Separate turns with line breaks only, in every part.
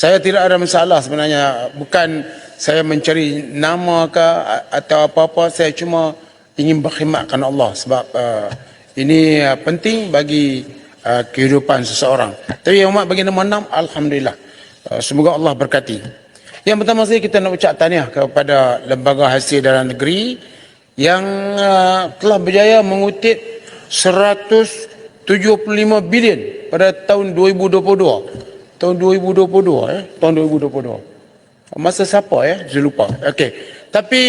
Saya tidak ada masalah sebenarnya. Bukan saya mencari nama ke atau apa-apa. Saya cuma ingin berkhidmatkan Allah. Sebab ini penting bagi kehidupan seseorang. Tapi yang umat bagi nombor 6, Alhamdulillah. Semoga Allah berkati. Yang pertama sekali kita nak ucap tahniah kepada Lembaga Hasil Dalam Negeri yang telah berjaya mengutip 175 bilion pada tahun 2022. Tahun 2022 tahun 2022. Masa siapa saya lupa. Okey. Tapi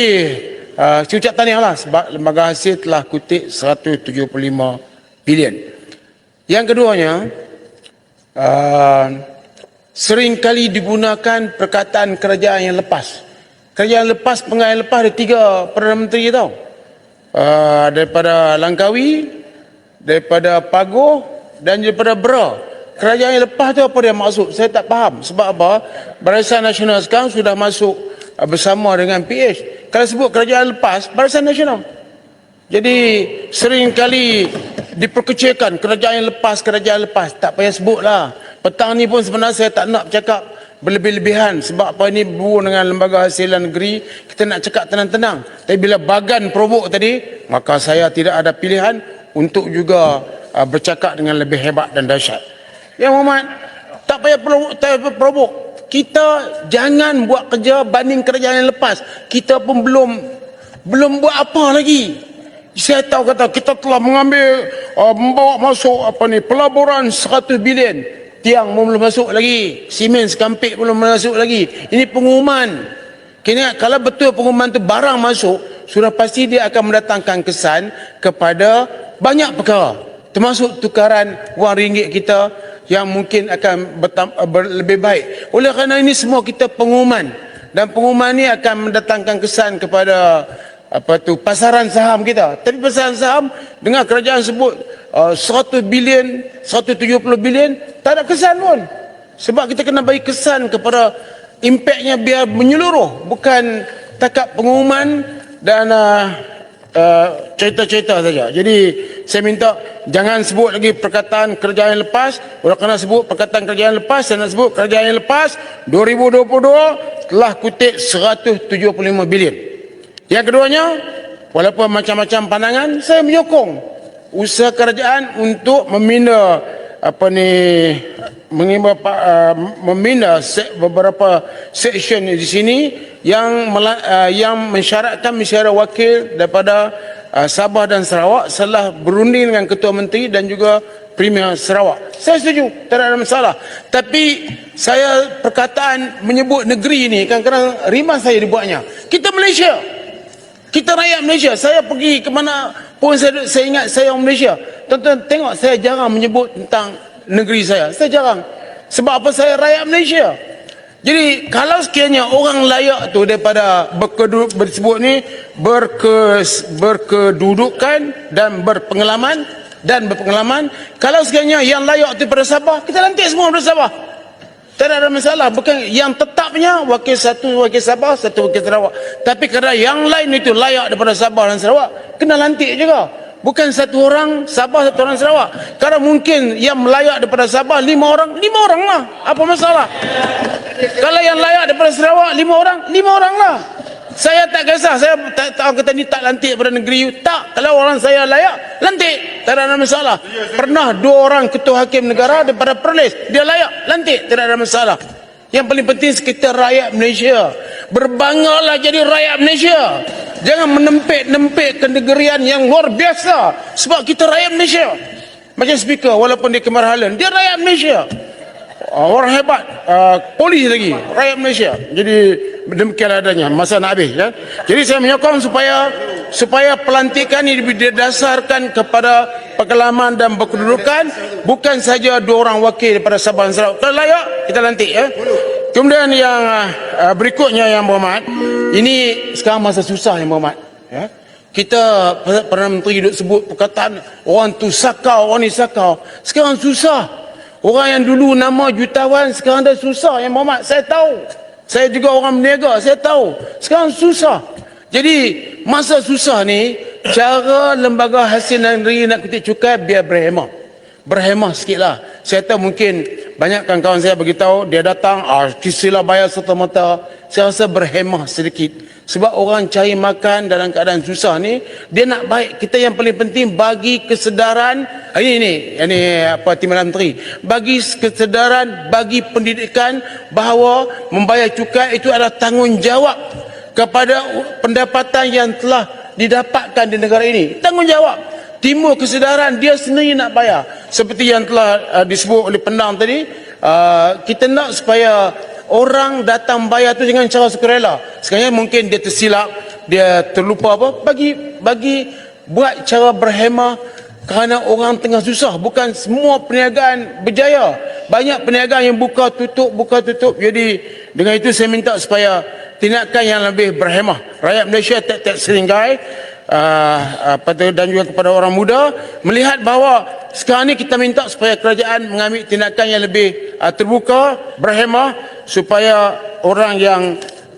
saya ucap tahniahlah sebab Lembaga Hasil telah kutip 175 bilion. Yang keduanya, seringkali digunakan perkataan kerajaan yang lepas. Kerajaan lepas, pengaian lepas ada 3 Perdana Menteri tau. Daripada Langkawi, daripada Pagoh dan daripada Bera. Kerajaan yang lepas tu apa dia maksud? Saya tak faham. Sebab apa? Barisan Nasional sekarang sudah masuk bersama dengan PH. Kalau sebut kerajaan lepas, Barisan Nasional. Jadi seringkali diperkecilkan kerajaan yang lepas, kerajaan lepas. Tak payah sebutlah. Petang ni pun sebenarnya saya tak nak bercakap berlebih-lebihan. Sebab apa ini berhubung dengan Lembaga Hasilan Negeri, kita nak cakap tenang-tenang. Tapi bila bagan provok tadi, maka saya tidak ada pilihan untuk juga bercakap dengan lebih hebat dan dahsyat. Yang Muhammad, tak payah provok. Kita jangan buat kerja banding kerajaan yang lepas. Kita pun belum buat apa lagi. Saya tahu kata kita telah mengambil membawa masuk pelaburan 100 bilion. Tiang belum masuk lagi, simen sekampik belum masuk lagi. Ini pengumuman. Kini kalau betul pengumuman itu barang masuk, sudah pasti dia akan mendatangkan kesan kepada banyak perkara, termasuk tukaran wang ringgit kita yang mungkin akan lebih baik. Oleh kerana ini semua kita pengumuman, dan pengumuman ini akan mendatangkan kesan kepada pasaran saham kita. Tapi pasaran saham dengan kerajaan sebut 100 bilion, 170 bilion, tak ada kesan pun. Sebab kita kena bagi kesan kepada impaknya biar menyeluruh, bukan takat pengumuman dan cerita-cerita saja. Jadi saya minta jangan sebut lagi perkataan kerajaan yang lepas. Kalau kena sebut perkataan kerajaan lepas, saya nak sebut kerajaan yang lepas 2022 telah kutip 175 bilion. Yang keduanya, walaupun macam-macam pandangan, saya menyokong usaha kerajaan untuk membina beberapa seksyen di sini yang mensyaratkan mesyuarat wakil daripada Sabah dan Sarawak setelah berunding dengan Ketua Menteri dan juga Premier Sarawak. Saya setuju, tak ada masalah. Tapi saya perkataan menyebut negeri ini kadang-kadang rimas saya dibuatnya. Kita Malaysia. Kita rakyat Malaysia. Saya pergi ke mana pun saya ingat saya orang Malaysia. Tuan-tuan tengok, saya jarang menyebut tentang negeri saya. Saya jarang. Sebab apa? Saya rakyat Malaysia. Jadi kalau sekiranya orang layak tu daripada bersebut ni berkedudukan dan berpengalaman, kalau sekiranya yang layak tu daripada Sabah, kita lantik semua daripada Sabah. Tak ada masalah. Bukan yang tetapnya wakil satu wakil Sabah, satu wakil Sarawak. Tapi kerana yang lain itu layak daripada Sabah dan Sarawak, kena lantik juga. Bukan satu orang Sabah, satu orang Sarawak. Kerana mungkin yang layak daripada Sabah 5 orang lah. Apa masalah? Kalau yang layak daripada Sarawak 5 orang lah. Saya tak kisah. Saya tak tahu kata ni tak lantik daripada negeri. Tak. Kalau orang saya layak, lantik. Tak ada masalah. Pernah 2 orang ketua hakim negara daripada Perlis. Dia layak, lantik. Tidak ada masalah. Yang paling penting kita rakyat Malaysia. Berbanggalah jadi rakyat Malaysia. Jangan menempik kenegerian yang luar biasa. Sebab kita rakyat Malaysia. Macam speaker, walaupun dia kemarahan, dia rakyat Malaysia. Orang hebat, polis lagi, rakyat Malaysia. Jadi demikian adanya, masa nak habis ya. Jadi saya menyokong supaya pelantikan ini didasarkan kepada pengalaman dan berkedudukan, bukan saja 2 orang wakil daripada Sabah dan Sarawak. Kalau layak kita lantik ya. Kemudian yang berikutnya yang berhormat, ini sekarang masa susah yang berhormat ya. Kita Perdana Menteri duduk sebut perkataan orang tu sakau, orang ni sakau. Sekarang susah. Orang yang dulu nama jutawan sekarang dah susah yang berhormat. Saya tahu. Saya juga orang berniaga, saya tahu. Sekarang susah. Jadi masa susah ni, cara Lembaga Hasil Negeri nak kutip cukai biar berhemah. Berhemah sikitlah. Saya tahu mungkin banyak kawan-kawan saya beritahu dia datang, sila bayar serta-merta. Saya rasa berhemah sedikit. Sebab orang cari makan dalam keadaan susah ni, dia nak baik. Kita yang paling penting bagi kesedaran, ini apa Timbalan Menteri, bagi kesedaran, bagi pendidikan bahawa membayar cukai itu adalah tanggungjawab kepada pendapatan yang telah didapatkan di negara ini. Tanggungjawab. Timbul kesedaran, dia sendiri nak bayar. Seperti yang telah disebut oleh Pendang tadi, kita nak supaya orang datang bayar tu dengan cara sukarela. Sekarang mungkin dia tersilap, dia terlupa apa, bagi buat cara berhemah kerana orang tengah susah. Bukan semua perniagaan berjaya. Banyak perniagaan yang buka tutup. Jadi dengan itu saya minta supaya tindakan yang lebih berhemah. Rakyat Malaysia tak seranggai, dan juga kepada orang muda melihat bahawa sekarang ni kita minta supaya kerajaan mengambil tindakan yang lebih terbuka, berhemah, supaya orang yang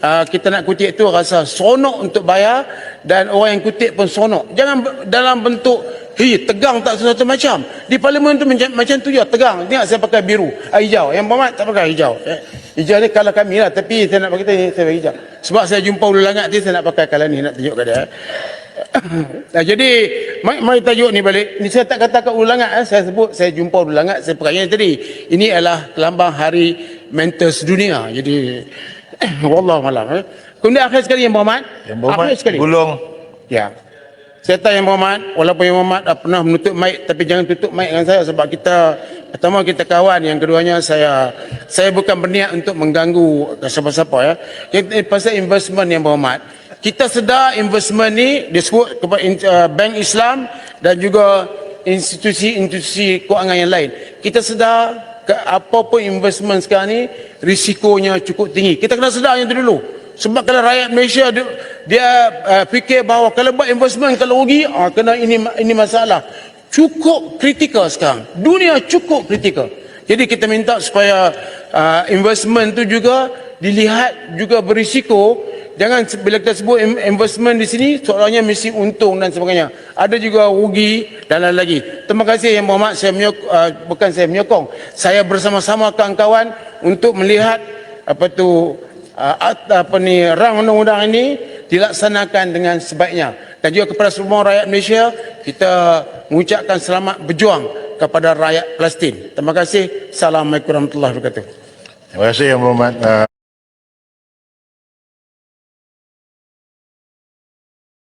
kita nak kutip itu rasa seronok untuk bayar, dan orang yang kutip pun seronok. Jangan dalam bentuk tegang tak sesuatu macam. Di parlimen tu macam tu je, tegang. Tengok saya pakai biru, hijau. Yang Muhammad tak pakai hijau. Hijau ni kalau kami lah, tapi saya nak pakai saya pakai hijau. Sebab saya jumpa Ulu Langat ni, saya nak pakai kalau ni, nak tunjuk ke dia. Jadi mari tajuk ni balik. Ni saya tak kata kat Ulu Langat, saya sebut saya jumpa Ulu Langat, saya pakai yang tadi. Ini adalah lambang Hari Mental Sedunia. Jadi wallahu alam. Kemudian akhir sekali Yang Berhormat, akhir sekali
gulung.
ya, saya tahu Yang Berhormat, walaupun Yang Berhormat pernah menutup mic, tapi jangan tutup mic dengan saya, sebab kita pertama kita kawan, yang keduanya saya bukan berniat untuk mengganggu siapa-siapa ya. Yang pasal investment Yang Berhormat, kita sedar investment ni disebut kepada bank Islam dan juga institusi-institusi kewangan yang lain. Kita sedar apa pun investment sekarang ni risikonya cukup tinggi. Kita kena sedar yang itu dulu. Sebab kalau rakyat Malaysia dia fikir bahawa kalau buat investment kalau rugi, kena ini masalah. Cukup kritikal sekarang. Dunia cukup kritikal. Jadi kita minta supaya investment tu juga dilihat juga berisiko. Jangan bila kita sebut investment di sini soalnya mesti untung dan sebagainya. Ada juga rugi dan lain lagi. Terima kasih Yang Berhormat. Bukan saya menyokong. Saya bersama-sama kawan-kawan untuk melihat rang undang-undang ini dilaksanakan dengan sebaiknya. Dan juga kepada semua rakyat Malaysia, kita mengucapkan selamat berjuang kepada rakyat Palestin. Terima kasih. Assalamualaikum warahmatullahi wabarakatuh.
Terima kasih Yang Berhormat.